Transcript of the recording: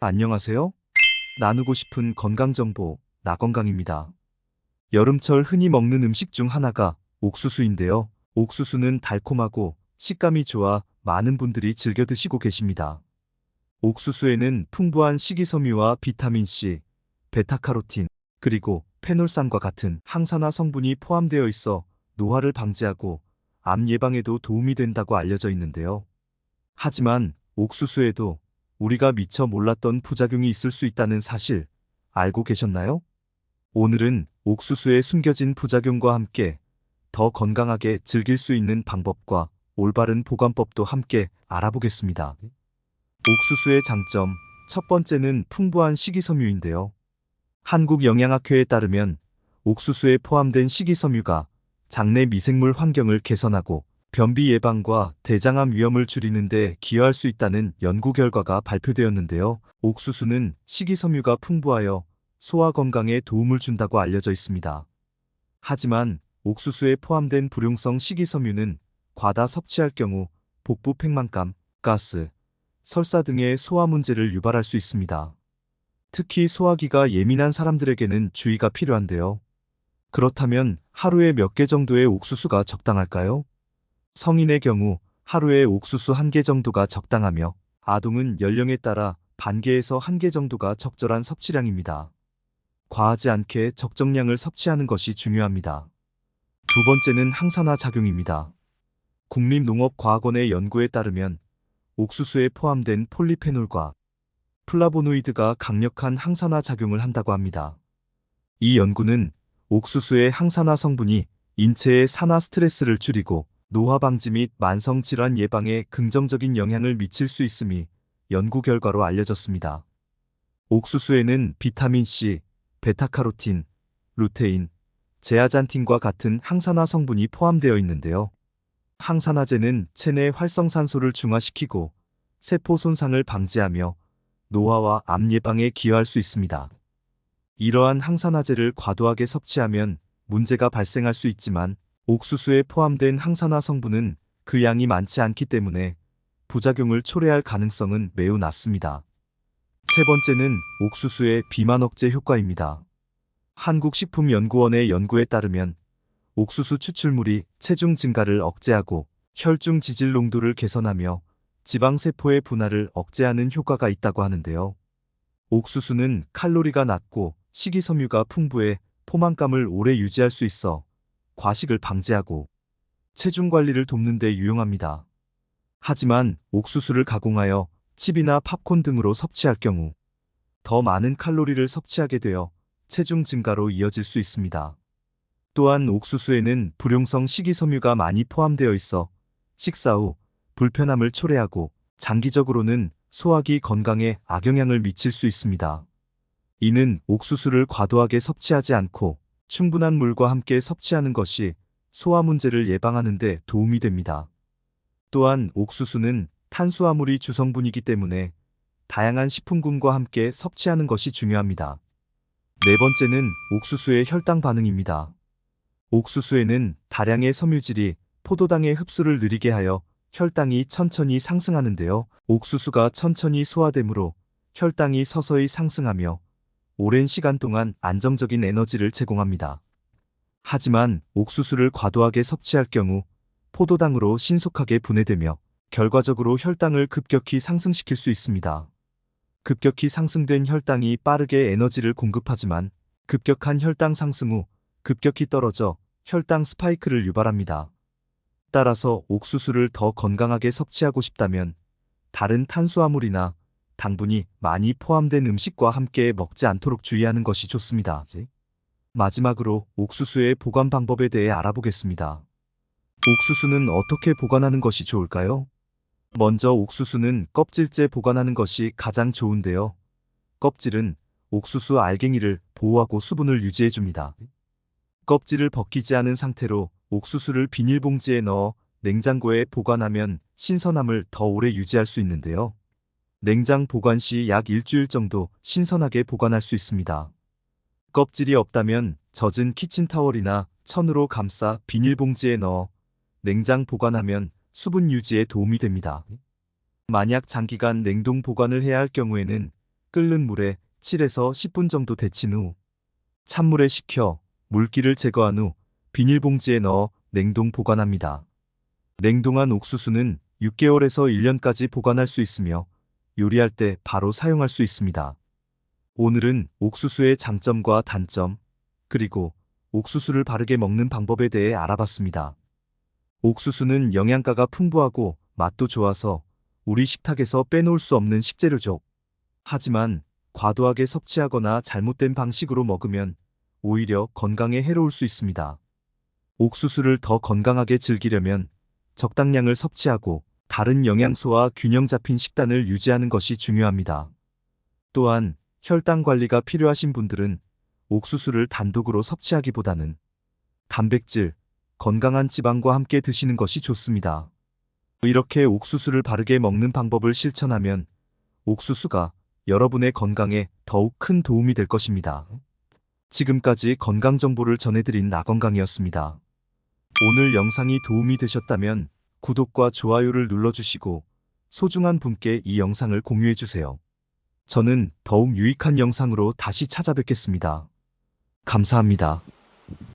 안녕하세요. 나누고 싶은 건강정보, 나건강입니다. 여름철 흔히 먹는 음식 중 하나가 옥수수인데요. 옥수수는 달콤하고 식감이 좋아 많은 분들이 즐겨 드시고 계십니다. 옥수수에는 풍부한 식이섬유와 비타민C, 베타카로틴, 그리고 페놀산과 같은 항산화 성분이 포함되어 있어 노화를 방지하고 암 예방에도 도움이 된다고 알려져 있는데요. 하지만 옥수수에도 우리가 미처 몰랐던 부작용이 있을 수 있다는 사실 알고 계셨나요? 오늘은 옥수수의 숨겨진 부작용과 함께 더 건강하게 즐길 수 있는 방법과 올바른 보관법도 함께 알아보겠습니다. 옥수수의 장점, 첫 번째는 풍부한 식이섬유인데요. 한국영양학회에 따르면 옥수수에 포함된 식이섬유가 장내 미생물 환경을 개선하고 변비 예방과 대장암 위험을 줄이는 데 기여할 수 있다는 연구 결과가 발표되었는데요. 옥수수는 식이섬유가 풍부하여 소화 건강에 도움을 준다고 알려져 있습니다. 하지만 옥수수에 포함된 불용성 식이섬유는 과다 섭취할 경우 복부 팽만감, 가스, 설사 등의 소화 문제를 유발할 수 있습니다. 특히 소화기가 예민한 사람들에게는 주의가 필요한데요. 그렇다면 하루에 몇 개 정도의 옥수수가 적당할까요? 성인의 경우 하루에 옥수수 1개 정도가 적당하며 아동은 연령에 따라 반 개에서 1개 정도가 적절한 섭취량입니다. 과하지 않게 적정량을 섭취하는 것이 중요합니다. 두 번째는 항산화 작용입니다. 국립농업과학원의 연구에 따르면 옥수수에 포함된 폴리페놀과 플라보노이드가 강력한 항산화 작용을 한다고 합니다. 이 연구는 옥수수의 항산화 성분이 인체의 산화 스트레스를 줄이고 노화 방지 및 만성 질환 예방에 긍정적인 영향을 미칠 수 있음이 연구 결과로 알려졌습니다. 옥수수에는 비타민C, 베타카로틴, 루테인, 제아잔틴과 같은 항산화 성분이 포함되어 있는데요. 항산화제는 체내 활성산소를 중화시키고 세포 손상을 방지하며 노화와 암 예방에 기여할 수 있습니다. 이러한 항산화제를 과도하게 섭취하면 문제가 발생할 수 있지만 옥수수에 포함된 항산화 성분은 그 양이 많지 않기 때문에 부작용을 초래할 가능성은 매우 낮습니다. 세 번째는 옥수수의 비만 억제 효과입니다. 한국식품연구원의 연구에 따르면 옥수수 추출물이 체중 증가를 억제하고 혈중 지질 농도를 개선하며 지방세포의 분할을 억제하는 효과가 있다고 하는데요. 옥수수는 칼로리가 낮고 식이섬유가 풍부해 포만감을 오래 유지할 수 있어 과식을 방지하고 체중 관리를 돕는 데 유용합니다. 하지만 옥수수를 가공하여 칩이나 팝콘 등으로 섭취할 경우 더 많은 칼로리를 섭취하게 되어 체중 증가로 이어질 수 있습니다. 또한 옥수수에는 불용성 식이섬유가 많이 포함되어 있어 식사 후 불편함을 초래하고 장기적으로는 소화기 건강에 악영향을 미칠 수 있습니다. 이는 옥수수를 과도하게 섭취하지 않고 충분한 물과 함께 섭취하는 것이 소화 문제를 예방하는 데 도움이 됩니다. 또한 옥수수는 탄수화물이 주성분이기 때문에 다양한 식품군과 함께 섭취하는 것이 중요합니다. 네 번째는 옥수수의 혈당 반응입니다. 옥수수에는 다량의 섬유질이 포도당의 흡수를 느리게 하여 혈당이 천천히 상승하는데요. 옥수수가 천천히 소화되므로 혈당이 서서히 상승하며 오랜 시간 동안 안정적인 에너지를 제공합니다. 하지만 옥수수를 과도하게 섭취할 경우 포도당으로 신속하게 분해되며 결과적으로 혈당을 급격히 상승시킬 수 있습니다. 급격히 상승된 혈당이 빠르게 에너지를 공급하지만 급격한 혈당 상승 후 급격히 떨어져 혈당 스파이크를 유발합니다. 따라서 옥수수를 더 건강하게 섭취하고 싶다면 다른 탄수화물이나 당분이 많이 포함된 음식과 함께 먹지 않도록 주의하는 것이 좋습니다. 마지막으로 옥수수의 보관 방법에 대해 알아보겠습니다. 옥수수는 어떻게 보관하는 것이 좋을까요? 먼저 옥수수는 껍질째 보관하는 것이 가장 좋은데요. 껍질은 옥수수 알갱이를 보호하고 수분을 유지해줍니다. 껍질을 벗기지 않은 상태로 옥수수를 비닐봉지에 넣어 냉장고에 보관하면 신선함을 더 오래 유지할 수 있는데요. 냉장 보관 시 약 일주일 정도 신선하게 보관할 수 있습니다. 껍질이 없다면 젖은 키친타월이나 천으로 감싸 비닐봉지에 넣어 냉장 보관하면 수분 유지에 도움이 됩니다. 만약 장기간 냉동 보관을 해야 할 경우에는 끓는 물에 7에서 10분 정도 데친 후 찬물에 식혀 물기를 제거한 후 비닐봉지에 넣어 냉동 보관합니다. 냉동한 옥수수는 6개월에서 1년까지 보관할 수 있으며 요리할 때 바로 사용할 수 있습니다. 오늘은 옥수수의 장점과 단점, 그리고 옥수수를 바르게 먹는 방법에 대해 알아봤습니다. 옥수수는 영양가가 풍부하고 맛도 좋아서 우리 식탁에서 빼놓을 수 없는 식재료죠. 하지만 과도하게 섭취하거나 잘못된 방식으로 먹으면 오히려 건강에 해로울 수 있습니다. 옥수수를 더 건강하게 즐기려면 적당량을 섭취하고 다른 영양소와 균형 잡힌 식단을 유지하는 것이 중요합니다. 또한 혈당 관리가 필요하신 분들은 옥수수를 단독으로 섭취하기보다는 단백질, 건강한 지방과 함께 드시는 것이 좋습니다. 이렇게 옥수수를 바르게 먹는 방법을 실천하면 옥수수가 여러분의 건강에 더욱 큰 도움이 될 것입니다. 지금까지 건강 정보를 전해드린 나건강이었습니다. 오늘 영상이 도움이 되셨다면 구독과 좋아요를 눌러주시고 소중한 분께 이 영상을 공유해주세요. 저는 더욱 유익한 영상으로 다시 찾아뵙겠습니다. 감사합니다.